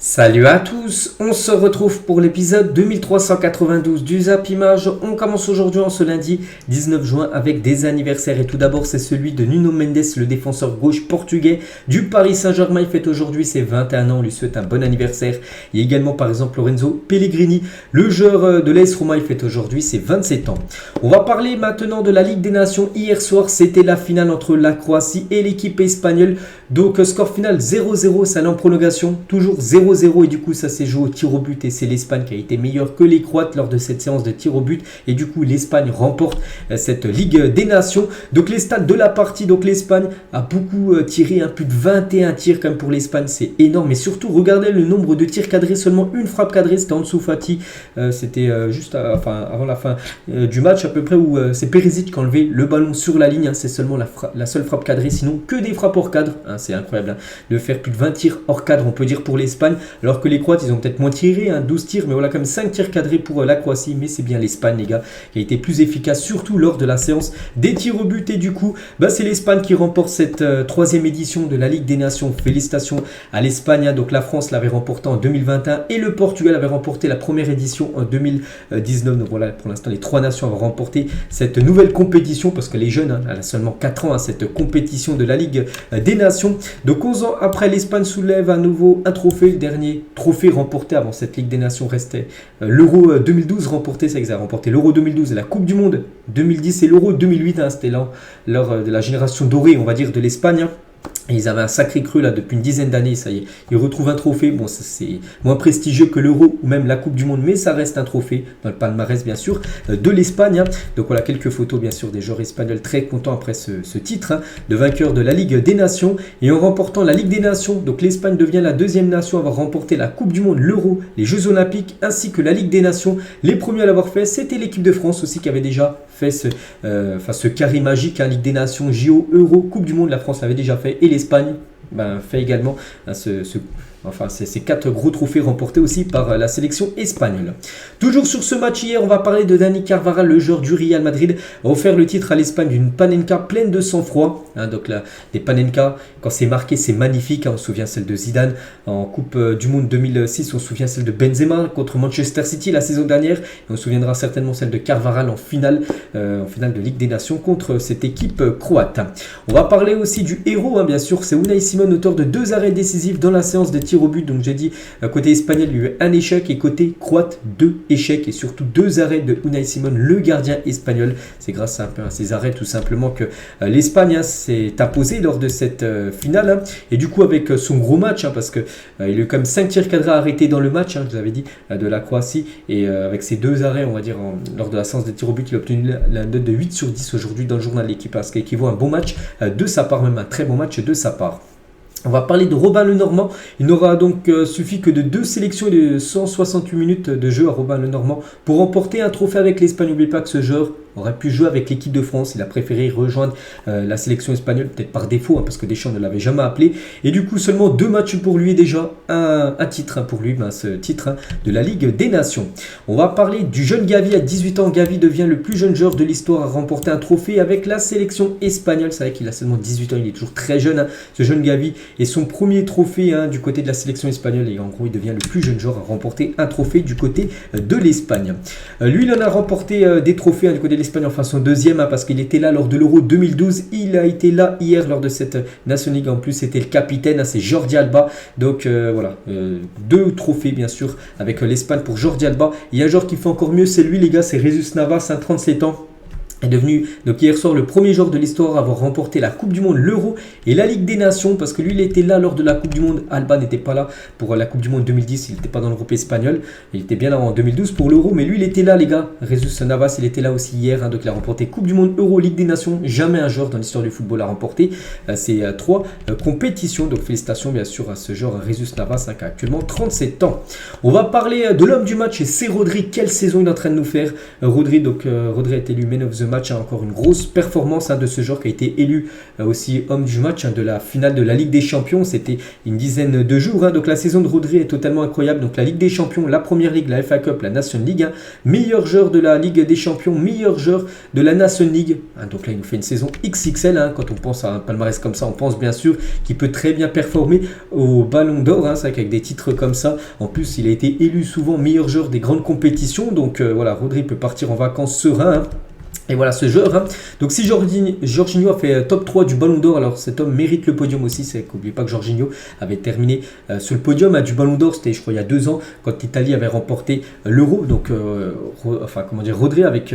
Salut à tous, on se retrouve pour l'épisode 2392 du Zap Image. On commence aujourd'hui en ce lundi 19 juin avec des anniversaires et tout d'abord c'est celui de Nuno Mendes, le défenseur gauche portugais du Paris Saint-Germain. Il fête aujourd'hui ses 21 ans, on lui souhaite un bon anniversaire. Il y a également par exemple Lorenzo Pellegrini, le joueur de l'AS Roma, il fête aujourd'hui ses 27 ans. On va parler maintenant de la Ligue des Nations. Hier soir c'était la finale entre la Croatie et l'équipe espagnole. Donc score final 0-0, ça allait en prolongation, toujours 0-0 et du coup ça s'est joué au tir au but et c'est l'Espagne qui a été meilleure que les Croates lors de cette séance de tir au but et du coup l'Espagne remporte cette Ligue des Nations. Donc les stats de la partie, donc l'Espagne a beaucoup tiré, plus de 21 tirs comme pour l'Espagne, c'est énorme. Mais surtout regardez le nombre de tirs cadrés, seulement une frappe cadrée, c'était Ansu Fati, c'était juste avant la fin du match à peu près où c'est Perisic qui a enlevé le ballon sur la ligne, c'est seulement la seule frappe cadrée, sinon que des frappes hors cadre, c'est incroyable de faire plus de 20 tirs hors cadre on peut dire pour l'Espagne, alors que les Croates ils ont peut-être moins tiré, 12 tirs, mais voilà comme 5 tirs cadrés pour la Croatie, mais c'est bien l'Espagne les gars qui a été plus efficace surtout lors de la séance des tirs au but et du coup c'est l'Espagne qui remporte cette troisième édition de la Ligue des Nations. Félicitations à l'Espagne, donc la France l'avait remporté en 2021 et le Portugal avait remporté la première édition en 2019, donc voilà pour l'instant les trois nations ont remporté cette nouvelle compétition parce que les jeunes, elle a seulement 4 ans cette compétition de la Ligue des Nations. Donc 11 ans après, l'Espagne soulève à nouveau un trophée. Le dernier trophée remporté avant cette Ligue des Nations restait l'Euro 2012 remporté, ça, ils avaient remporté l'Euro 2012 et la Coupe du Monde 2010 et l'Euro 2008, c'était lors de la génération dorée on va dire de l'Espagne. Et ils avaient un sacré cru là depuis une dizaine d'années, ça y est, ils retrouvent un trophée, bon c'est moins prestigieux que l'Euro ou même la Coupe du Monde, mais ça reste un trophée dans le palmarès bien sûr de l'Espagne. Donc voilà quelques photos bien sûr des joueurs espagnols très contents après ce titre de vainqueur de la Ligue des Nations. Et en remportant la Ligue des Nations, donc l'Espagne devient la deuxième nation à avoir remporté la Coupe du Monde, l'Euro, les Jeux Olympiques ainsi que la Ligue des Nations. Les premiers à l'avoir fait, c'était l'équipe de France aussi qui avait déjà fait ce carré magique, Ligue des Nations, JO, Euro, Coupe du Monde, la France l'avait déjà fait et l'Espagne fait également ces 4 gros trophées remportés aussi par la sélection espagnole. Toujours sur ce match hier, on va parler de Dani Carvajal, le joueur du Real Madrid, a offert le titre à l'Espagne d'une Panenka pleine de sang-froid. Donc là, des Panenka, quand c'est marqué, c'est magnifique. On se souvient celle de Zidane en Coupe du Monde 2006, on se souvient celle de Benzema contre Manchester City la saison dernière. Et on se souviendra certainement celle de Carvajal en finale de Ligue des Nations contre cette équipe croate. On va parler aussi du héros, bien sûr, c'est Unai Simon, auteur de 2 arrêts décisifs dans la séance des tirs au but. Donc j'ai dit côté espagnol il y a eu un échec et côté croate 2 échecs et surtout 2 arrêts de Unai Simon, le gardien espagnol. C'est grâce à ces arrêts tout simplement que l'Espagne s'est imposée lors de cette finale et du coup avec son gros match parce que il a eu comme 5 tirs cadrés arrêtés dans le match, je vous avais dit, de la Croatie, et avec ces 2 arrêts on va dire lors de la séance des tirs au but, il a obtenu la note de 8 sur 10 aujourd'hui dans le journal de l'équipe, ce qui équivaut à un bon match de sa part, même un très bon match de sa part. On va parler de Robin Lenormand. Il n'aura donc suffi que de 2 sélections et de 168 minutes de jeu à Robin Lenormand pour remporter un trophée avec l'Espagne. N'oubliez pas que ce joueur aurait pu jouer avec l'équipe de France. Il a préféré rejoindre la sélection espagnole, peut-être par défaut, parce que Deschamps ne l'avait jamais appelé. Et du coup, seulement 2 matchs pour lui et déjà un titre pour lui, ce titre de la Ligue des Nations. On va parler du jeune Gavi à 18 ans. Gavi devient le plus jeune joueur de l'histoire à remporter un trophée avec la sélection espagnole. C'est vrai qu'il a seulement 18 ans, il est toujours très jeune, ce jeune Gavi. Et son premier trophée du côté de la sélection espagnole. Et en gros, il devient le plus jeune joueur à remporter un trophée du côté de l'Espagne. Lui, il en a remporté des trophées du côté de l'Espagne, enfin son deuxième, parce qu'il était là lors de l'Euro 2012. Il a été là hier lors de cette Nation League. En plus, c'était le capitaine, c'est Jordi Alba. Donc voilà, 2 trophées bien sûr avec l'Espagne pour Jordi Alba. Il y a un joueur qui fait encore mieux, c'est lui les gars, c'est Jesus Navas, 37 ans. Est devenu donc hier soir le premier joueur de l'histoire à avoir remporté la Coupe du Monde, l'Euro et la Ligue des Nations, parce que lui il était là lors de la Coupe du Monde. Alba n'était pas là pour la Coupe du Monde 2010, il n'était pas dans le groupe espagnol, il était bien là en 2012 pour l'Euro, mais lui il était là les gars. Jesus Navas il était là aussi hier, donc il a remporté Coupe du Monde, Euro, Ligue des Nations. Jamais un joueur dans l'histoire du football a remporté ces 3 compétitions, donc félicitations bien sûr à ce joueur Jesus Navas qui a actuellement 37 ans. On va parler de l'homme du match et c'est Rodri. Quelle saison il est en train de nous faire, Rodri. Donc Rodri a été élu Man of the match, encore une grosse performance de ce joueur qui a été élu aussi homme du match de la finale de la Ligue des Champions. C'était une dizaine de jours. Donc la saison de Rodri est totalement incroyable. Donc la Ligue des Champions, la Première Ligue, la FA Cup, la Nation League. Meilleur joueur de la Ligue des Champions, meilleur joueur de la Nation League. Donc là, il nous fait une saison XXL. Quand on pense à un palmarès comme ça, on pense bien sûr qu'il peut très bien performer au Ballon d'Or. C'est vrai qu'avec des titres comme ça, en plus, il a été élu souvent meilleur joueur des grandes compétitions. Donc voilà, Rodri peut partir en vacances serein. Et voilà ce joueur. Donc si Jorginho a fait top 3 du Ballon d'Or, alors cet homme mérite le podium aussi. C'est qu'oubliez pas que Jorginho avait terminé sur le podium du Ballon d'Or. C'était je crois il y a 2 ans quand l'Italie avait remporté l'Euro. Donc Rodri avec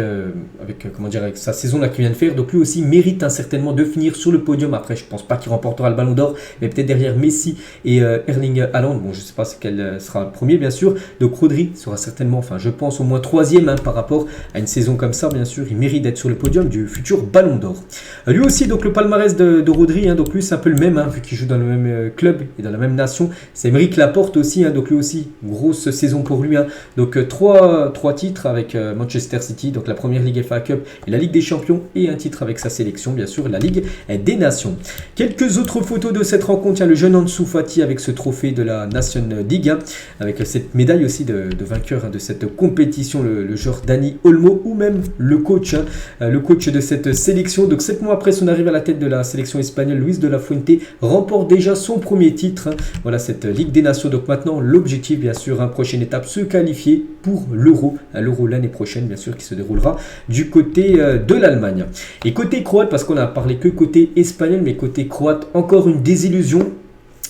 sa saison là qu'il vient de faire. Donc lui aussi mérite certainement de finir sur le podium. Après je pense pas qu'il remportera le Ballon d'Or, mais peut-être derrière Messi et Erling Haaland. Bon je sais pas quel sera le premier bien sûr. Donc Rodri sera certainement, je pense au moins 3e par rapport à une saison comme ça bien sûr. Il mérite d'être sur le podium du futur Ballon d'Or. Lui aussi, donc le palmarès de Rodri, donc lui c'est un peu le même, vu qu'il joue dans le même club et dans la même nation. C'est Aymeric Laporte aussi, donc lui aussi, grosse saison pour lui. Donc 3 titres avec Manchester City, donc la Première Ligue FA Cup et la Ligue des Champions, et un titre avec sa sélection, bien sûr, la Ligue des Nations. Quelques autres photos de cette rencontre, il y a le jeune Ansu Fati avec ce trophée de la Nation League, avec cette médaille aussi de vainqueur de cette compétition, le joueur Dani Olmo, ou même le coach, le coach de cette sélection. Donc 7 mois après son arrivée à la tête de la sélection espagnole, Luis de la Fuente remporte déjà son premier titre. Voilà cette Ligue des Nations. Donc maintenant l'objectif bien sûr, prochaine étape, se qualifier pour l'Euro l'année prochaine bien sûr, qui se déroulera du côté de l'Allemagne. Et côté croate, parce qu'on a parlé que côté espagnol, mais côté croate, encore une désillusion.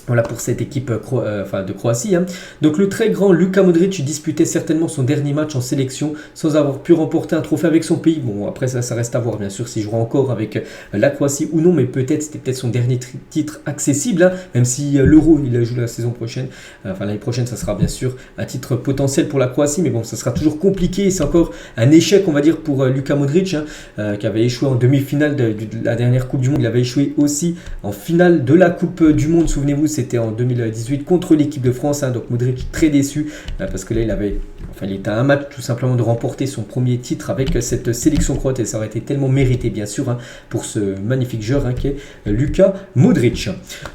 Voilà pour cette équipe de Croatie. Donc le très grand Luka Modric disputait certainement son dernier match en sélection sans avoir pu remporter un trophée avec son pays. Bon après ça reste à voir bien sûr s'il jouera encore avec la Croatie ou non, mais c'était son dernier titre accessible, même si l'Euro il a joué la saison prochaine. L'année prochaine ça sera bien sûr un titre potentiel pour la Croatie, mais bon ça sera toujours compliqué. C'est encore un échec on va dire pour Luka Modric qui avait échoué en demi-finale de la dernière Coupe du Monde. Il avait échoué aussi en finale de la Coupe du Monde, souvenez-vous. C'était en 2018 contre l'équipe de France. Donc Modric très déçu parce que là il était à un match tout simplement de remporter son premier titre avec cette sélection croate, et ça aurait été tellement mérité bien sûr pour ce magnifique joueur qui est Luka Modric.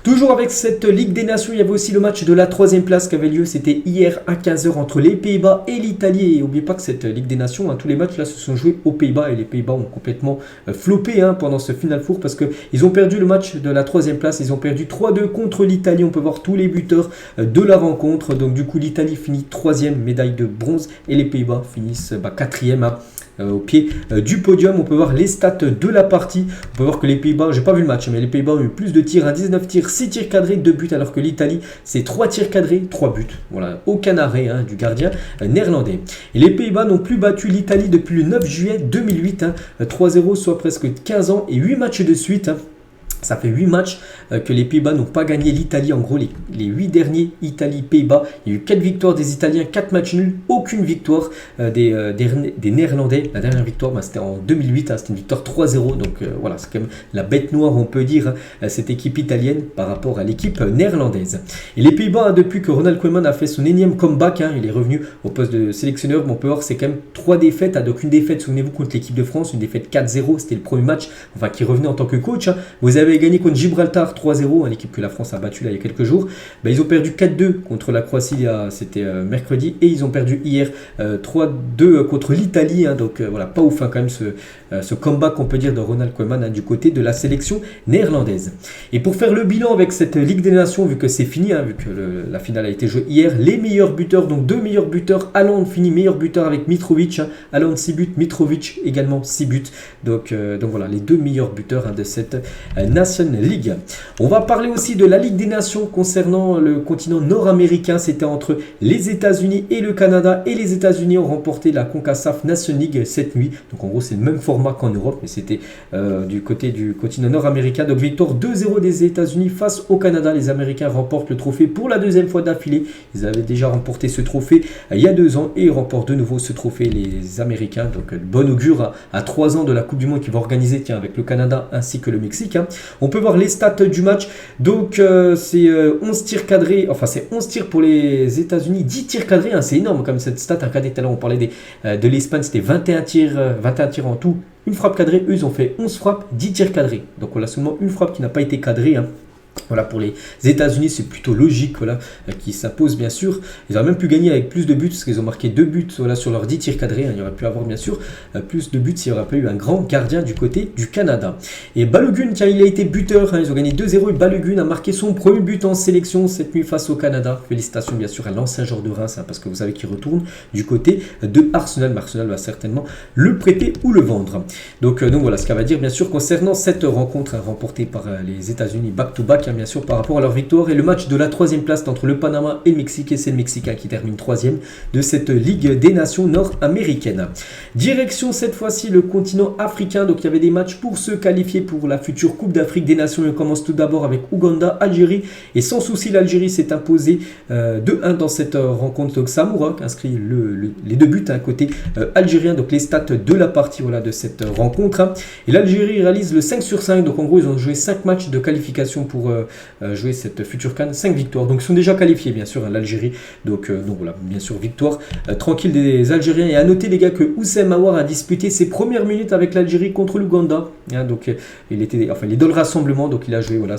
Toujours avec cette Ligue des Nations, il y avait aussi le match de la 3e place qui avait lieu. C'était hier à 15h entre les Pays-Bas et l'Italie. Et n'oubliez pas que cette Ligue des Nations, tous les matchs là se sont joués aux Pays-Bas, et les Pays-Bas ont complètement floppé pendant ce Final Four parce qu'ils ont perdu le match de la 3e place. Ils ont perdu 3-2 contre l'Italie. On peut voir tous les buteurs de la rencontre. Donc du coup l'Italie finit 3e, médaille de bronze, et les Pays-Bas finissent 4e au pied du podium. On peut voir les stats de la partie. On peut voir que les Pays-Bas, j'ai pas vu le match, mais les Pays-Bas ont eu plus de tirs, 19 tirs, 6 tirs cadrés, 2 buts, alors que l'Italie c'est 3 tirs cadrés, 3 buts. Voilà, aucun arrêt du gardien néerlandais. Et les Pays-Bas n'ont plus battu l'Italie depuis le 9 juillet 2008, 3-0, soit presque 15 ans et 8 matchs de suite. Ça fait 8 matchs que les Pays-Bas n'ont pas gagné l'Italie. En gros, les 8 derniers Italie-Pays-Bas, il y a eu 4 victoires des Italiens, 4 matchs nuls, aucune victoire des Néerlandais. La dernière victoire, c'était en 2008, c'était une victoire 3-0. Donc voilà, c'est quand même la bête noire, on peut dire, cette équipe italienne par rapport à l'équipe néerlandaise. Et les Pays-Bas, depuis que Ronald Koeman a fait son énième comeback, il est revenu au poste de sélectionneur. Mais on peut voir, c'est quand même 3 défaites. Donc une défaite, souvenez-vous, contre l'équipe de France, une défaite 4-0. C'était le premier match, qui revenait en tant que coach. Vous avez gagné contre Gibraltar 3-0, l'équipe que la France a battue là, il y a quelques jours. Ils ont perdu 4-2 contre la Croatie, c'était mercredi, et ils ont perdu hier 3-2 contre l'Italie. Donc voilà, pas ouf quand même ce comeback, on peut dire, de Ronald Koeman du côté de la sélection néerlandaise. Et pour faire le bilan avec cette Ligue des Nations, vu que c'est fini, vu que la finale a été jouée hier, les meilleurs buteurs, donc 2 meilleurs buteurs. Haaland finit meilleur buteur avec Mitrovic, Haaland 6 buts, Mitrovic également 6 buts. Donc voilà, les 2 meilleurs buteurs de cette Nation League. On va parler aussi de la Ligue des Nations concernant le continent nord-américain. C'était entre les États-Unis et le Canada, et les États-Unis ont remporté la CONCACAF Nation League cette nuit. Donc en gros c'est le même format qu'en Europe, mais c'était du côté du continent nord-américain. Donc victoire 2-0 des États-Unis face au Canada. Les Américains remportent le trophée pour la 2e fois d'affilée. Ils avaient déjà remporté ce trophée il y a 2 ans, et ils remportent de nouveau ce trophée, les Américains. Donc bon augure à 3 ans de la Coupe du Monde qui va organiser avec le Canada ainsi que le Mexique. On peut voir les stats du match. Donc c'est 11 tirs cadrés, c'est 11 tirs pour les États-Unis, 10 tirs cadrés, c'est énorme comme cette stat. Tout à l'heure on parlait de l'Espagne, c'était 21 tirs en tout, une frappe cadrée. Eux, ils ont fait 11 frappes, 10 tirs cadrés. Donc voilà, seulement une frappe qui n'a pas été cadrée. Voilà, pour les États-Unis, c'est plutôt logique, voilà, qui s'impose bien sûr. Ils auraient même pu gagner avec plus de buts, parce qu'ils ont marqué 2 buts voilà, sur leurs 10 tirs cadrés. Il y aurait pu avoir bien sûr plus de buts s'il n'y aurait pas eu un grand gardien du côté du Canada. Et Balogun, tiens, il a été buteur, ils ont gagné 2-0 et Balogun a marqué son premier but en sélection cette nuit face au Canada. Félicitations bien sûr à l'ancien joueur de Reims, parce que vous savez qu'il retourne du côté de Arsenal. Mais Arsenal va certainement le prêter ou le vendre. Donc voilà ce qu'elle va dire bien sûr concernant cette rencontre remportée par les États-Unis back-to-back. Bien sûr par rapport à leur victoire et le match de la 3e place entre le Panama et le Mexique, et c'est le Mexicain qui termine 3e de cette Ligue des Nations nord-américaines. Direction cette fois-ci le continent africain, donc il y avait des matchs pour se qualifier pour la future Coupe d'Afrique des Nations. On commence tout d'abord avec Ouganda, Algérie, et sans souci l'Algérie s'est imposée 2-1 dans cette rencontre. Donc Samoura qui inscrit les 2 buts côté algérien, donc les stats de la partie voilà, de cette rencontre. Et l'Algérie réalise le 5/5, donc en gros ils ont joué 5 matchs de qualification pour jouer cette future CAN, 5 victoires. Donc ils sont déjà qualifiés bien sûr l'Algérie. Donc voilà, bien sûr victoire tranquille des Algériens. Et à noter les gars que Houssem Aouar a disputé ses premières minutes avec l'Algérie contre l'Ouganda. Donc il est dans le rassemblement, donc il a joué voilà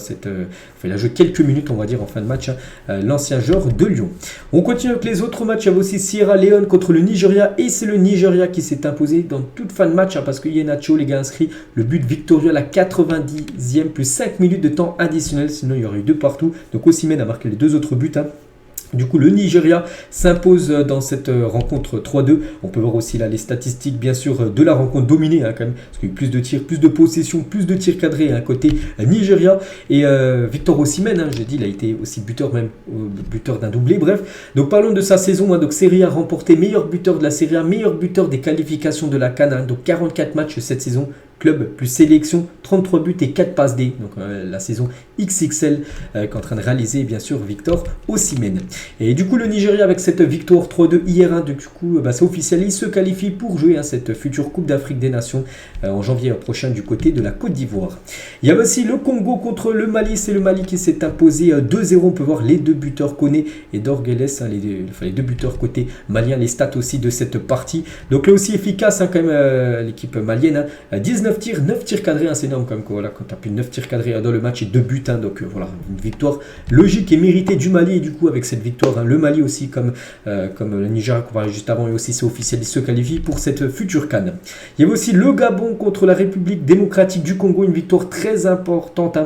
il a joué quelques minutes on va dire en fin de match, l'ancien joueur de Lyon. On continue avec les autres matchs. Il y avait aussi Sierra Leone contre le Nigeria, et c'est le Nigeria qui s'est imposé dans toute fin de match, parce que Iheanacho les gars inscrit le but victorieux à la 90e plus 5 minutes de temps additionnel, sinon il y aurait eu 2 partout. Donc Osimhen a marqué les 2 autres buts. Du coup, le Nigeria s'impose dans cette rencontre 3-2. On peut voir aussi là les statistiques, bien sûr, de la rencontre dominée, quand même, parce qu'il y a eu plus de tirs, plus de possession, plus de tirs cadrés côté Nigeria. Et Victor Osimhen, j'ai dit, il a été aussi buteur, même buteur d'un doublé. Bref, donc parlons de sa saison. Donc Serie A remporté meilleur buteur de la Serie A, meilleur buteur des qualifications de la CAN. Donc 44 matchs cette saison. Club plus sélection, 33 buts et 4 passes D. Donc la saison XXL qu'est en train de réaliser bien sûr Victor Osimhen. Et du coup le Nigeria avec cette victoire 3-2 hier, du coup c'est officiel, il se qualifie pour jouer cette future Coupe d'Afrique des Nations en janvier prochain du côté de la Côte d'Ivoire. Il y a aussi le Congo contre le Mali, c'est le Mali qui s'est imposé 2-0. On peut voir les 2 buteurs Koné et Dorgeles, les 2 buteurs côté malien, les stats aussi de cette partie. Donc là aussi efficace quand même l'équipe malienne, 19 tirs, 9 tirs cadrés, c'est énorme quand même, voilà, quand tu as plus de 9 tirs cadrés dans le match et 2 buts, donc voilà, une victoire logique et méritée du Mali. Et du coup avec cette victoire, le Mali aussi comme le Nigeria qu'on parlait juste avant, et aussi c'est officiel, il se qualifie pour cette future CAN. Il y avait aussi le Gabon contre la République démocratique du Congo, une victoire très importante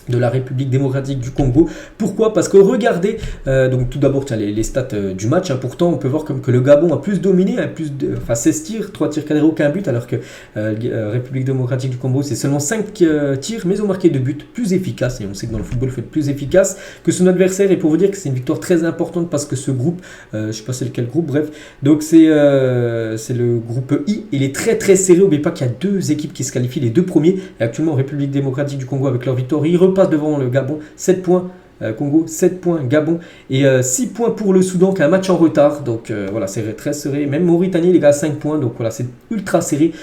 de la République démocratique du Congo. Pourquoi? Parce que regardez, donc tout d'abord les stats du match, pourtant on peut voir comme que le Gabon a plus dominé, 16 tirs, 3 tirs cadrés, aucun but, alors que République démocratique du Congo c'est seulement 5 tirs, mais ils ont marqué 2 buts, plus efficaces, et on sait que dans le football il faut être plus efficace que son adversaire. Et pour vous dire que c'est une victoire très importante, parce que ce groupe, je ne sais pas c'est lequel groupe, bref, donc c'est le groupe I, il est très très serré. N'oubliez pas qu'il y a 2 équipes qui se qualifient, les 2 premiers, et actuellement République démocratique du Congo avec leur victoire, ils passe devant le Gabon, 7 points Congo, 7 points Gabon, et 6 points pour le Soudan qui a un match en retard. Donc voilà, c'est très serré. Même Mauritanie les gars, 5 points. Donc voilà, c'est ultra serré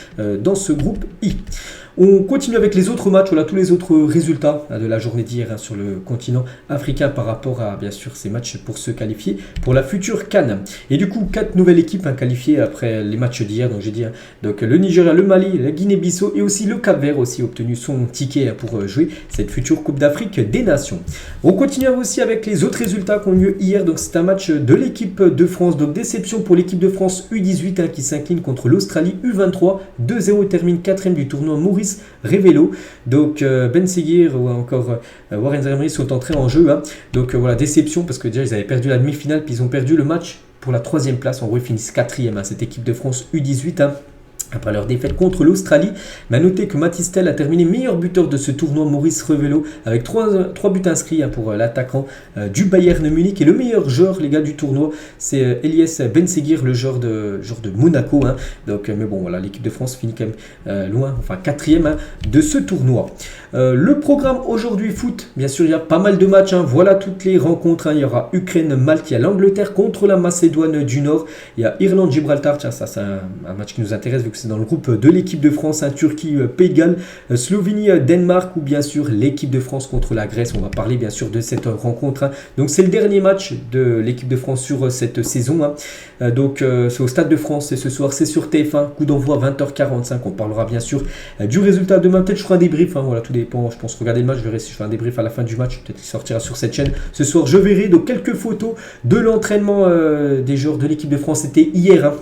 dans ce groupe I. On continue avec les autres matchs, voilà tous les autres résultats de la journée d'hier sur le continent africain par rapport à bien sûr ces matchs pour se qualifier pour la future CAN. Et du coup 4 nouvelles équipes qualifiées après les matchs d'hier. Donc j'ai dit donc le Nigeria, le Mali, la Guinée-Bissau et aussi le Cap-Vert aussi obtenu son ticket pour jouer cette future Coupe d'Afrique des Nations. On continue aussi avec les autres résultats qui ont lieu hier. Donc c'est un match de l'équipe de France. Donc déception pour l'équipe de France U18 qui s'incline contre l'Australie U23 2-0 et termine 4e du tournoi Maurice Révélo. Donc Ben Seguir ou encore Warren Zaïre sont entrés en jeu. Donc voilà, déception parce que déjà ils avaient perdu la demi-finale, puis ils ont perdu le match pour la 3e place. En gros ils finissent 4e cette équipe de France U18 après leur défaite contre l'Australie. Mais à noter que Matistel a terminé meilleur buteur de ce tournoi Maurice Révélo avec 3 buts inscrits pour l'attaquant du Bayern Munich. Et le meilleur joueur les gars du tournoi c'est Elias Ben Seguir, le joueur de Monaco. Donc mais bon voilà, l'équipe de France finit quand même loin, enfin 4e de ce tournoi. Le programme aujourd'hui foot, bien sûr il y a pas mal de matchs, voilà toutes les rencontres. Il y aura Ukraine-Malte, il y a l'Angleterre contre la Macédoine du Nord, il y a Irlande-Gibraltar, tiens ça c'est un match qui nous intéresse vu que c'est dans le groupe de l'équipe de France, Turquie, Pays de Galles, Slovénie, Danemark ou bien sûr l'équipe de France contre la Grèce. On va parler bien sûr de cette rencontre. Donc c'est le dernier match de l'équipe de France sur cette saison. Donc c'est au Stade de France, et ce soir c'est sur TF1, coup d'envoi 20h45. On parlera bien sûr du résultat demain. Peut-être je ferai un débrief, voilà, tout dépend. Je pense regarder le match, je verrai si je fais un débrief à la fin du match. Peut-être qu'il sortira sur cette chaîne. Ce soir je verrai donc quelques photos de l'entraînement des joueurs de l'équipe de France. C'était hier.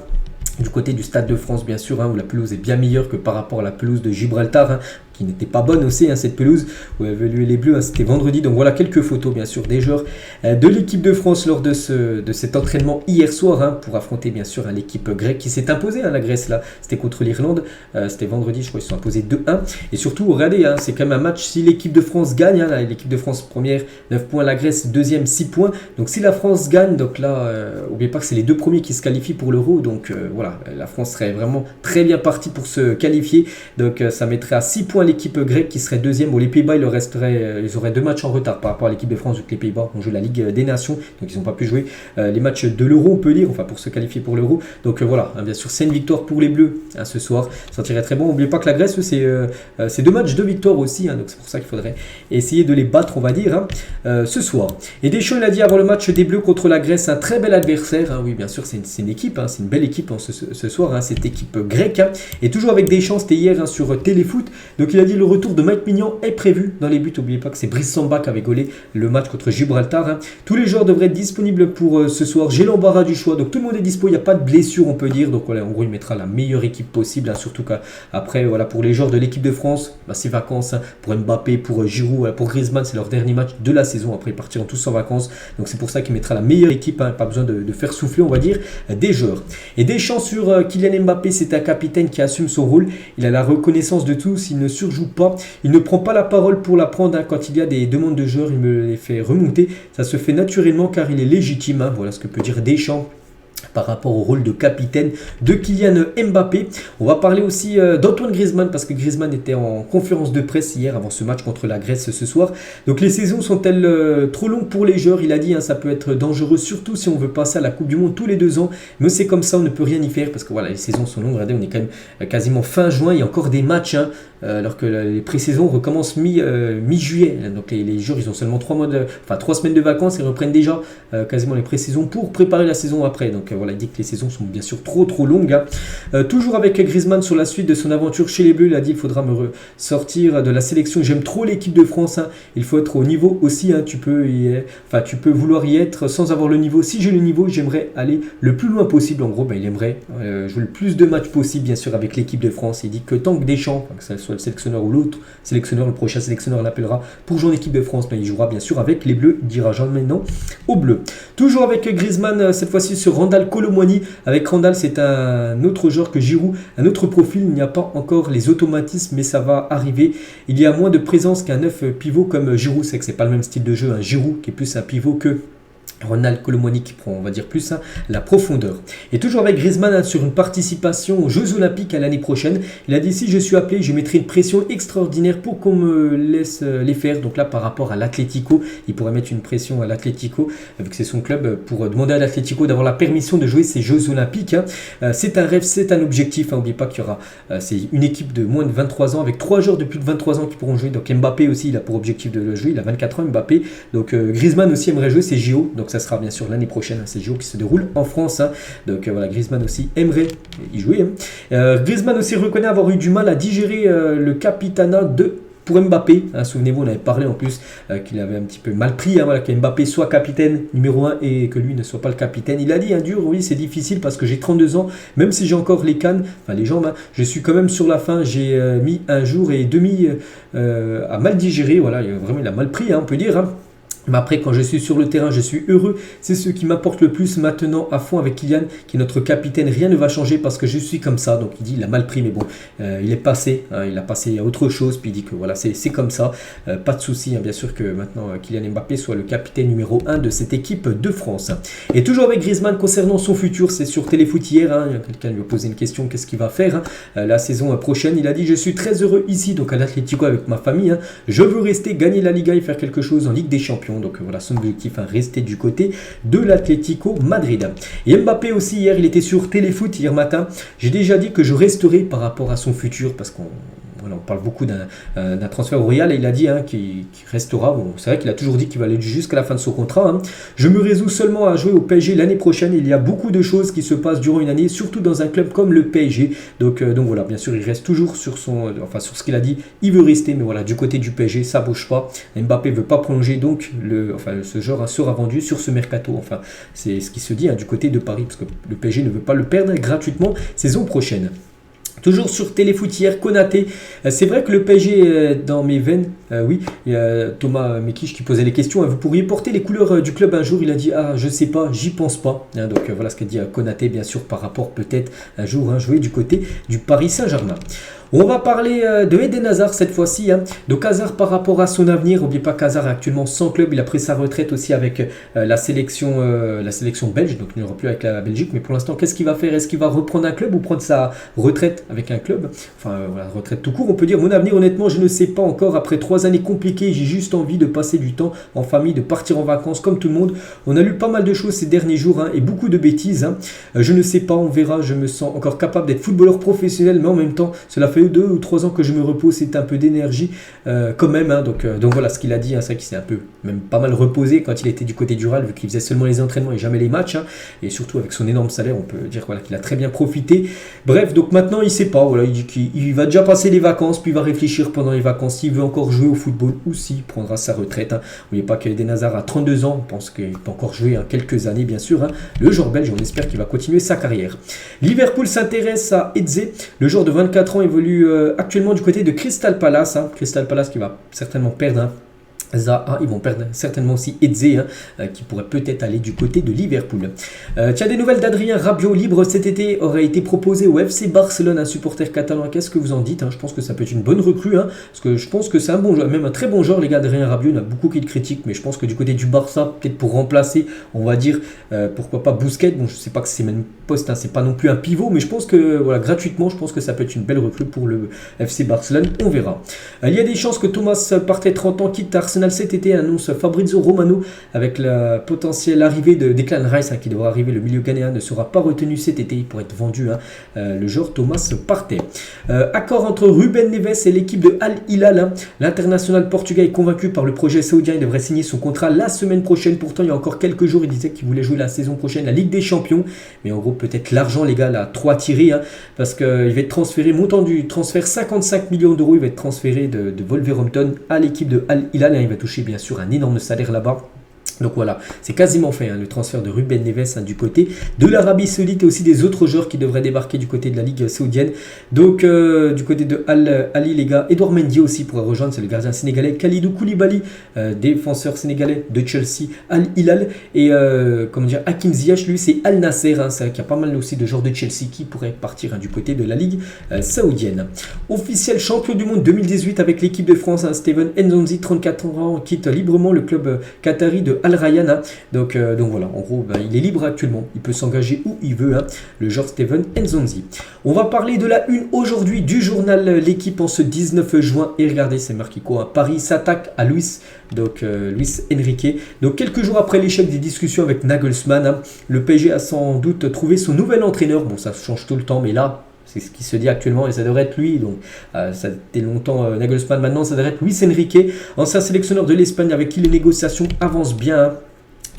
Du côté du Stade de France, bien sûr, où la pelouse est bien meilleure que par rapport à la pelouse de Gibraltar, qui n'était pas bonne aussi, cette pelouse où évoluaient les Bleus. C'était vendredi. Donc voilà quelques photos, bien sûr, des joueurs de l'équipe de France lors de cet entraînement hier soir, pour affronter, bien sûr, l'équipe grecque qui s'est imposée. La Grèce, là, c'était contre l'Irlande. C'était vendredi, je crois, ils se sont imposés 2-1. Et surtout, regardez, c'est quand même un match. Si l'équipe de France gagne, l'équipe de France première, 9 points, la Grèce deuxième, 6 points. Donc si la France gagne, donc là, n'oubliez pas que c'est les deux premiers qui se qualifient pour l'Euro. Donc voilà, la France serait vraiment très bien partie pour se qualifier. Donc ça mettrait à 6 points l'équipe grecque qui serait deuxième. Les Pays-Bas, ils auraient 2 matchs en retard par rapport à l'équipe de France, vu que les Pays-Bas ont joué la Ligue des Nations, donc ils n'ont pas pu jouer les matchs de l'Euro, on peut dire, pour se qualifier pour l'Euro. Donc voilà, bien sûr, c'est une victoire pour les Bleus ce soir. Ça tirait très bon. N'oubliez pas que la Grèce, c'est 2 matchs de victoire aussi, donc c'est pour ça qu'il faudrait essayer de les battre, on va dire, ce soir. Et Deschamps, il a dit avant le match des Bleus contre la Grèce, un très bel adversaire. Oui, bien sûr, c'est une équipe, c'est une belle équipe ce soir, cette équipe grecque. Et toujours avec Deschamps, c'était hier sur Téléfoot. Donc il a dit le retour de Mike Maignan est prévu dans les buts. N'oubliez pas que c'est Brice Samba qui avait gaulé le match contre Gibraltar. Tous les joueurs devraient être disponibles pour ce soir. J'ai l'embarras du choix. Donc tout le monde est dispo. Il n'y a pas de blessure, on peut dire. Donc voilà, en gros, il mettra la meilleure équipe possible. Surtout qu'après, voilà, pour les joueurs de l'équipe de France, c'est vacances. Pour Mbappé, pour Giroud, pour Griezmann, c'est leur dernier match de la saison. Après, ils partiront tous en vacances. Donc c'est pour ça qu'il mettra la meilleure équipe. Pas besoin de faire souffler, on va dire, des joueurs. Et Deschamps sur Kylian Mbappé, c'est un capitaine qui assume son rôle. Il a la reconnaissance de tous. Il ne surjoue pas. Il ne prend pas la parole pour la prendre. Quand il y a des demandes de joueurs, il me les fait remonter. Ça se fait naturellement car il est légitime. Voilà ce que peut dire Deschamps par rapport au rôle de capitaine de Kylian Mbappé. On va parler aussi d'Antoine Griezmann, parce que Griezmann était en conférence de presse hier avant ce match contre la Grèce ce soir. Donc les saisons sont-elles trop longues pour les joueurs? Il a dit ça peut être dangereux, surtout si on veut passer à la Coupe du Monde tous les 2 ans. Mais c'est comme ça, on ne peut rien y faire, parce que voilà, les saisons sont longues. Regardez, on est quand même quasiment fin juin, il y a encore des matchs, alors que les pré-saisons recommencent mi-juillet. Donc les joueurs, ils ont seulement 3 semaines de vacances et reprennent déjà quasiment les pré-saisons pour préparer la saison après. Donc voilà, il dit que les saisons sont bien sûr trop longues. Toujours avec Griezmann sur la suite de son aventure chez les Bleus, il a dit il faudra me sortir de la sélection. J'aime trop l'équipe de France. Il faut être au niveau aussi. Tu peux vouloir y être sans avoir le niveau. Si j'ai le niveau, j'aimerais aller le plus loin possible. En gros, il aimerait jouer le plus de matchs possible, bien sûr, avec l'équipe de France. Il dit que tant que Deschamps, que ce soit le sélectionneur ou l'autre sélectionneur, le prochain sélectionneur l'appellera pour jouer en équipe de France, mais il jouera bien sûr avec les Bleus. Il dira Jean maintenant aux Bleus. Toujours avec Griezmann, cette fois-ci sur Randal Kolo Muani. Avec Randal, c'est un autre joueur que Giroud, un autre profil. Il n'y a pas encore les automatismes, mais ça va arriver. Il y a moins de présence qu'un 9 pivot comme Giroud. C'est que c'est pas le même style de jeu. Giroud qui est plus un pivot que Ronald Kolo Muani qui prend, on va dire, plus la profondeur. Et toujours avec Griezmann sur une participation aux Jeux Olympiques à l'année prochaine. Il a dit si je suis appelé, je mettrai une pression extraordinaire pour qu'on me laisse les faire. Donc là, par rapport à l'Atlético, il pourrait mettre une pression à l'Atlético, vu que c'est son club, pour demander à l'Atlético d'avoir la permission de jouer ces Jeux Olympiques. C'est un rêve, c'est un objectif. N'oubliez pas qu'il y aura, c'est une équipe de moins de 23 ans avec 3 joueurs de plus de 23 ans qui pourront jouer. Donc Mbappé aussi, il a pour objectif de le jouer. Il a 24 ans, Mbappé. Donc Griezmann aussi aimerait jouer ces JO. Donc ça sera bien sûr l'année prochaine, ces JO qui se déroulent en France. Donc voilà, Griezmann aussi aimerait y jouer. Griezmann aussi reconnaît avoir eu du mal à digérer le capitanat pour Mbappé. Souvenez-vous, on avait parlé en plus qu'il avait un petit peu mal pris, que Mbappé soit capitaine numéro 1 et que lui ne soit pas le capitaine. Il a dit dur, oui, c'est difficile parce que j'ai 32 ans, même si j'ai encore les cannes, les jambes, je suis quand même sur la fin. J'ai mis 1 jour et demi à mal digérer. Voilà, vraiment, il a mal pris, on peut dire. Mais après, quand je suis sur le terrain, je suis heureux. C'est ce qui m'apporte le plus maintenant à fond avec Kylian, qui est notre capitaine. Rien ne va changer parce que je suis comme ça. Donc il dit, il a mal pris, mais bon, il est passé. Il a passé à autre chose. Puis il dit que voilà, c'est comme ça. Pas de souci, bien sûr que maintenant Kylian Mbappé soit le capitaine numéro 1 de cette équipe de France. Et toujours avec Griezmann concernant son futur, c'est sur Téléfoot hier. Quelqu'un lui a posé une question, qu'est-ce qu'il va faire la saison prochaine. Il a dit, je suis très heureux ici, donc à l'Atlético avec ma famille. Je veux rester, gagner la Liga et faire quelque chose en Ligue des Champions. champion. Donc voilà son objectif, rester du côté de l'Atlético Madrid. Et Mbappé aussi, hier, il était sur Téléfoot hier matin. J'ai déjà dit que je resterai par rapport à son futur parce qu'on parle beaucoup d'un transfert au Real et il a dit qu'il restera. Bon, c'est vrai qu'il a toujours dit qu'il va aller jusqu'à la fin de son contrat. Je me résous seulement à jouer au PSG l'année prochaine. Il y a beaucoup de choses qui se passent durant une année, surtout dans un club comme le PSG. Donc voilà, bien sûr, il reste toujours sur ce qu'il a dit. Il veut rester, mais voilà, du côté du PSG, ça bouge pas. Mbappé veut pas prolonger, donc ce joueur sera vendu sur ce mercato. Enfin, c'est ce qui se dit du côté de Paris, parce que le PSG ne veut pas le perdre gratuitement saison prochaine. Toujours sur Téléfoot hier, Konaté. C'est vrai que le PSG est dans mes veines. Oui, il y a Thomas Mekic qui posait les questions. Vous pourriez porter les couleurs du club un jour. Il a dit je sais pas, j'y pense pas. Donc voilà ce qu'a dit Konaté, bien sûr, par rapport peut-être un jour jouer du côté du Paris Saint-Germain. On va parler de Eden Hazard cette fois-ci. Donc Hazard par rapport à son avenir, n'oubliez pas qu'Hazard est actuellement sans club. Il a pris sa retraite aussi avec la sélection belge, donc il n'aura plus avec la Belgique. Mais pour l'instant, qu'est-ce qu'il va faire? Est-ce qu'il va reprendre un club ou prendre sa retraite avec un club? Enfin voilà, retraite tout court, on peut dire. Mon avenir, honnêtement, je ne sais pas encore. Après 3 années compliquées, j'ai juste envie de passer du temps en famille, de partir en vacances comme tout le monde. On a lu pas mal de choses ces derniers jours et beaucoup de bêtises. Je ne sais pas, on verra. Je me sens encore capable d'être footballeur professionnel, mais en même temps, cela fait 2 ou 3 ans que je me repose, c'est un peu d'énergie quand même. Donc voilà ce qu'il a dit. C'est vrai qu'il s'est un peu, même pas mal reposé quand il était du côté du Real, vu qu'il faisait seulement les entraînements et jamais les matchs. Et surtout avec son énorme salaire, on peut dire qu'il a très bien profité. Bref, donc maintenant il sait pas. Voilà, il dit qu'il va déjà passer les vacances, puis il va réfléchir pendant les vacances s'il veut encore jouer au football ou s'il prendra sa retraite. N'oubliez pas qu'Eden Hazard a 32 ans, on pense qu'il peut encore jouer quelques années, bien sûr. Le joueur belge, on espère qu'il va continuer sa carrière. Liverpool s'intéresse à Eze. Le joueur de 24 ans évolue actuellement du côté de Crystal Palace. Crystal Palace qui va certainement perdre Zaha, ils vont perdre certainement aussi Eze qui pourrait peut-être aller du côté de Liverpool. Tiens, des nouvelles d'Adrien Rabiot, libre cet été, aurait été proposé au FC Barcelone, un supporter catalan. Qu'est-ce que vous en dites? Je pense que ça peut être une bonne recrue, parce que je pense que c'est un bon joueur, même un très bon joueur, les gars. Adrien Rabiot, il y en a beaucoup qui le critiquent, mais je pense que du côté du Barça, peut-être pour remplacer, on va dire, pourquoi pas Busquets. Bon, je sais pas que c'est même poste, c'est pas non plus un pivot, mais je pense que voilà, gratuitement, je pense que ça peut être une belle recrue pour le FC Barcelone. On verra. Il y a des chances que Thomas Partey, 30 ans, quitte Arsenal cet été, annonce Fabrizio Romano, avec la potentielle arrivée de Declan Rice qui devra arriver. Le milieu ghanéen ne sera pas retenu cet été pour être vendu, le joueur Thomas Partey. Accord entre Ruben Neves et l'équipe de Al Hilal. L'international portugais est convaincu par le projet saoudien. Il devrait signer son contrat la semaine prochaine. Pourtant, il y a encore quelques jours, il disait qu'il voulait jouer la saison prochaine la Ligue des Champions. Mais en gros, peut-être l'argent, les gars, là, trop à tirer, parce qu'il va être transféré, montant du transfert 55 millions d'euros. Il va être transféré de Wolverhampton à l'équipe de Al Hilal. Il va toucher bien sûr un énorme salaire là-bas. Donc voilà, c'est quasiment fait le transfert de Ruben Neves du côté de l'Arabie Saoudite et aussi des autres joueurs qui devraient débarquer du côté de la Ligue saoudienne. Donc du côté de Ali, les gars, Edouard Mendy aussi pourrait rejoindre, c'est le gardien sénégalais. Kalidou Koulibaly, défenseur sénégalais de Chelsea, Al Hilal. Et Hakim Ziyech, lui, c'est Al Nasser. C'est vrai qu'il y a pas mal aussi de joueurs de Chelsea qui pourraient partir du côté de la Ligue saoudienne. Officiel champion du monde 2018 avec l'équipe de France, Steven Nzonzi, 34 ans, quitte librement le club qatari de Al Rayyan. Donc voilà, en gros, il est libre actuellement. Il peut s'engager où il veut, le joueur Steven Nzonzi. On va parler de la une aujourd'hui du journal L'équipe en ce 19 juin. Et regardez, c'est marqué quoi? Paris s'attaque à Luis Enrique. Donc quelques jours après l'échec des discussions avec Nagelsmann, le PSG a sans doute trouvé son nouvel entraîneur. Bon, ça change tout le temps, mais là, c'est ce qui se dit actuellement et ça devrait être lui. Donc ça a été longtemps Nagelsmann, maintenant ça devrait être Luis Enrique, ancien sélectionneur de l'Espagne avec qui les négociations avancent bien.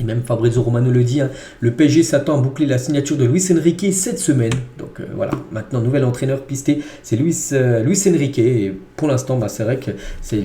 Et même Fabrizio Romano le dit, le PSG s'attend à boucler la signature de Luis Enrique cette semaine. Donc voilà, maintenant nouvel entraîneur pisté, c'est Luis Enrique. Et pour l'instant, c'est vrai que c'est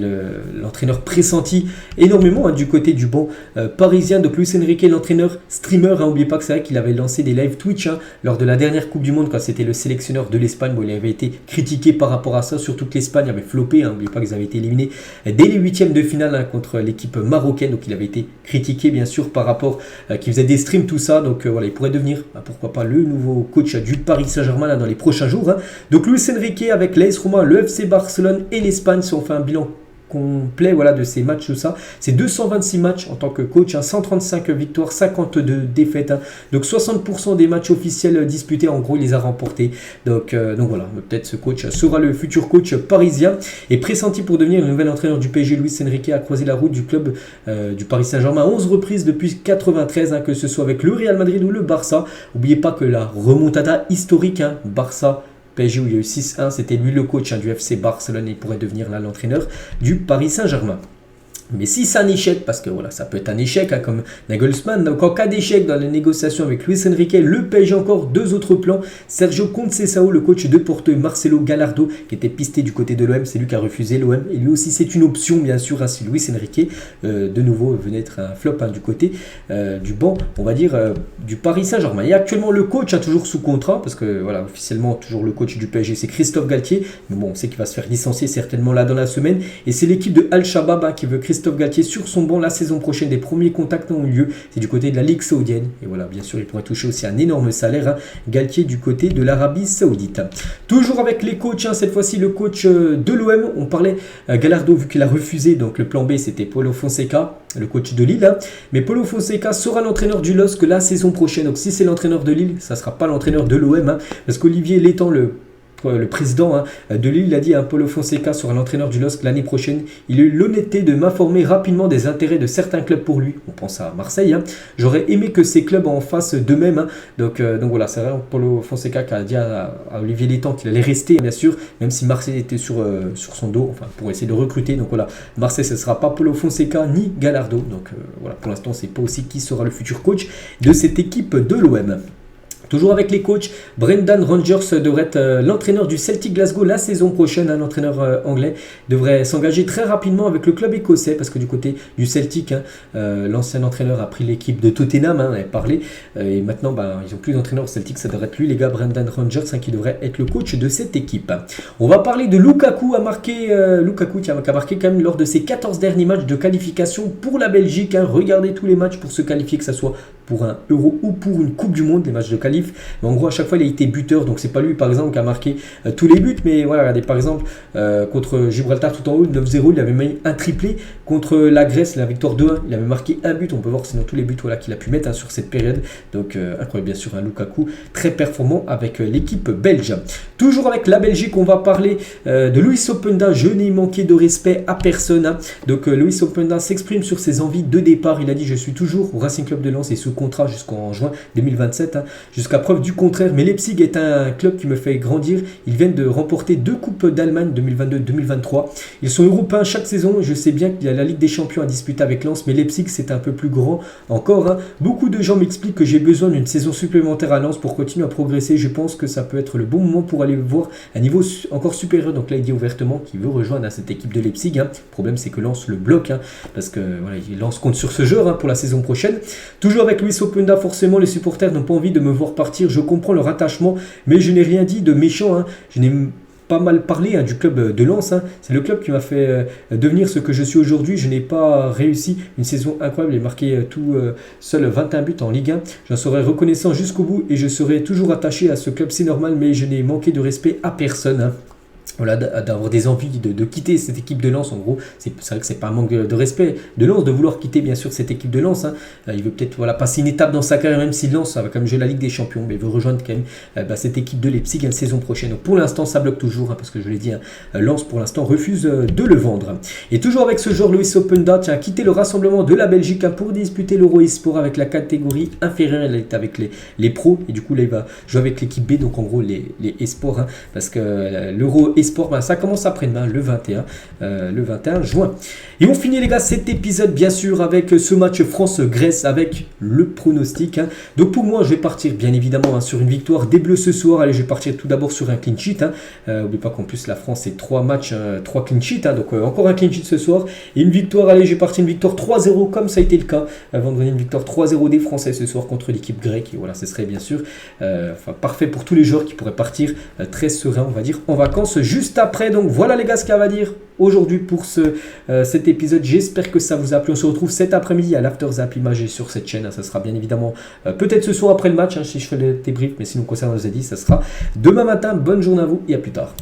l'entraîneur pressenti énormément du côté du banc parisien. Donc Luis Enrique, l'entraîneur streamer, n'oubliez pas que c'est vrai qu'il avait lancé des live Twitch lors de la dernière Coupe du Monde quand c'était le sélectionneur de l'Espagne. Bon, il avait été critiqué par rapport à ça, surtout que l'Espagne avait floppé. N'oubliez pas qu'ils avaient été éliminés dès les huitièmes de finale contre l'équipe marocaine. Donc il avait été critiqué bien sûr par rapport qui faisait des streams, tout ça. Donc voilà, il pourrait devenir, pourquoi pas, le nouveau coach du Paris Saint-Germain dans les prochains jours. Donc Luis Enrique avec l'AS Roma, le FC Barcelone et l'Espagne, si on fait un bilan complet voilà, de ces matchs, tout ça. C'est 226 matchs en tant que coach, 135 victoires, 52 défaites. Donc 60% des matchs officiels disputés, en gros, il les a remportés. Donc voilà, peut-être ce coach sera le futur coach parisien. Et pressenti pour devenir le nouvel entraîneur du PSG, Luis Enrique a croisé la route du club du Paris Saint-Germain à 11 reprises depuis 93, que ce soit avec le Real Madrid ou le Barça. N'oubliez pas que la remontada historique, Barça PSG où il y a eu 6-1, c'était lui le coach du FC Barcelone, il pourrait devenir là l'entraîneur du Paris Saint-Germain. Mais si c'est un échec, parce que voilà, ça peut être un échec comme Nagelsmann, donc en cas d'échec dans les négociations avec Luis Enrique, le PSG a encore deux autres plans. Sergio Conceição, le coach de Porto, et Marcelo Gallardo, qui était pisté du côté de l'OM, c'est lui qui a refusé l'OM, et lui aussi c'est une option bien sûr, si Luis Enrique, de nouveau venait être un flop du côté du banc, on va dire, du Paris Saint-Germain. Et actuellement le coach a toujours sous contrat, parce que voilà, officiellement toujours le coach du PSG c'est Christophe Galtier, mais bon on sait qu'il va se faire licencier certainement là dans la semaine, et c'est l'équipe de Al-Shabaab qui veut Christophe Galtier sur son banc la saison prochaine. Des premiers contacts ont eu lieu, c'est du côté de la Ligue saoudienne, et voilà, bien sûr il pourrait toucher aussi un énorme salaire, Galtier du côté de l'Arabie Saoudite. Toujours avec les coachs, cette fois-ci le coach de l'OM, on parlait Gallardo vu qu'il a refusé, donc le plan B c'était Paulo Fonseca, le coach de Lille, mais Paulo Fonseca sera l'entraîneur du LOSC la saison prochaine. Donc si c'est l'entraîneur de Lille, ça ne sera pas l'entraîneur de l'OM, parce qu'Olivier Létang, le président de Lille, a dit à Paulo Fonseca sera l'entraîneur du LOSC l'année prochaine. Il a eu l'honnêteté de m'informer rapidement des intérêts de certains clubs pour lui. On pense à Marseille. J'aurais aimé que ces clubs en fassent d'eux-mêmes. Donc voilà, c'est vraiment Paulo Fonseca qui a dit à Olivier Létang qu'il allait rester, bien sûr, même si Marseille était sur son dos, enfin pour essayer de recruter. Donc voilà, Marseille, ce ne sera pas Paulo Fonseca ni Gallardo. Donc voilà, pour l'instant, c'est pas aussi qui sera le futur coach de cette équipe de l'OM. Toujours avec les coachs, Brendan Rodgers devrait être l'entraîneur du Celtic Glasgow la saison prochaine. L'entraîneur anglais devrait s'engager très rapidement avec le club écossais, parce que du côté du Celtic, l'ancien entraîneur a pris l'équipe de Tottenham, on avait parlé, et maintenant ils n'ont plus d'entraîneur au Celtic, ça devrait être lui les gars, Brendan Rodgers, qui devrait être le coach de cette équipe. On va parler de Lukaku, qui a marqué quand même lors de ses 14 derniers matchs de qualification pour la Belgique. Regardez tous les matchs pour se qualifier, que ce soit pour un Euro ou pour une Coupe du Monde, les matchs de qualif. Mais en gros, à chaque fois, il a été buteur. Donc, c'est pas lui, par exemple, qui a marqué tous les buts. Mais voilà, regardez, par exemple, contre Gibraltar tout en haut, 9-0, il avait mis un triplé. Contre la Grèce, la victoire 2-1, il avait marqué un but. On peut voir sinon tous les buts qu'il a pu mettre sur cette période. Donc, incroyable, bien sûr, Lukaku, très performant avec l'équipe belge. Toujours avec la Belgique, on va parler de Louis Openda. Je n'ai manqué de respect à personne. Donc, Louis Openda s'exprime sur ses envies de départ. Il a dit: je suis toujours au Racing Club de Lens et sous contrat jusqu'en juin 2027. Jusqu'à preuve du contraire, mais Leipzig est un club qui me fait grandir. Ils viennent de remporter 2 coupes d'Allemagne 2022-2023. Ils sont européens chaque saison. Je sais bien qu'il y a la Ligue des Champions à disputer avec Lens, mais Leipzig c'est un peu plus grand encore. Beaucoup de gens m'expliquent que j'ai besoin d'une saison supplémentaire à Lens pour continuer à progresser. Je pense que ça peut être le bon moment pour aller voir un niveau encore supérieur. Donc là, il dit ouvertement qu'il veut rejoindre cette équipe de Leipzig. Le problème, c'est que Lens le bloque, parce que voilà, Lens compte sur ce joueur pour la saison prochaine. Toujours avec Louis Openda, forcément, les supporters n'ont pas envie de me voir partir. Je comprends leur attachement, mais je n'ai rien dit de méchant. Je n'ai pas mal parlé du club de Lens. C'est le club qui m'a fait devenir ce que je suis aujourd'hui. Je n'ai pas réussi une saison incroyable et marqué seul 21 buts en Ligue 1. J'en serai reconnaissant jusqu'au bout et je serai toujours attaché à ce club. C'est normal, mais je n'ai manqué de respect à personne. Voilà, d'avoir des envies de quitter cette équipe de Lens. En gros, c'est vrai que c'est pas un manque de respect de Lens de vouloir quitter bien sûr cette équipe de Lens. Il veut peut-être passer une étape dans sa carrière, même si Lens va quand même jouer la Ligue des Champions, mais il veut rejoindre quand même cette équipe de Leipzig la saison prochaine. Donc pour l'instant ça bloque toujours, parce que je l'ai dit, Lens pour l'instant refuse de le vendre. Et toujours avec ce joueur, Louis Openda a quitté le rassemblement de la Belgique pour disputer l'Euro eSport avec la catégorie inférieure. Il est avec les pros, et du coup là il va jouer avec l'équipe B, donc en gros les eSports, parce que l'Euro eSport, ça commence après-demain, le 21 juin. Et on finit les gars cet épisode bien sûr avec ce match France-Grèce, avec le pronostic. Donc pour moi je vais partir bien évidemment sur une victoire des Bleus ce soir. Allez, je vais partir tout d'abord sur un clean sheet. N'oubliez pas qu'en plus la France c'est 3 matchs, 3 clean sheets, donc encore un clean sheet ce soir. Et une victoire, allez, je vais partir une victoire 3-0 comme ça a été le cas vendredi, une victoire 3-0 des Français ce soir contre l'équipe grecque. Et voilà, ce serait bien sûr parfait pour tous les joueurs qui pourraient partir très serein, on va dire, en vacances juste après. Donc voilà les gars ce qu'il y a à dire aujourd'hui pour cet épisode. J'espère que ça vous a plu. On se retrouve cet après-midi à l'After Zap Imagé sur cette chaîne. Ça sera bien évidemment peut-être ce soir après le match, si je fais le débrief, mais sinon concernant le Z10, ça sera demain matin. Bonne journée à vous et à plus tard.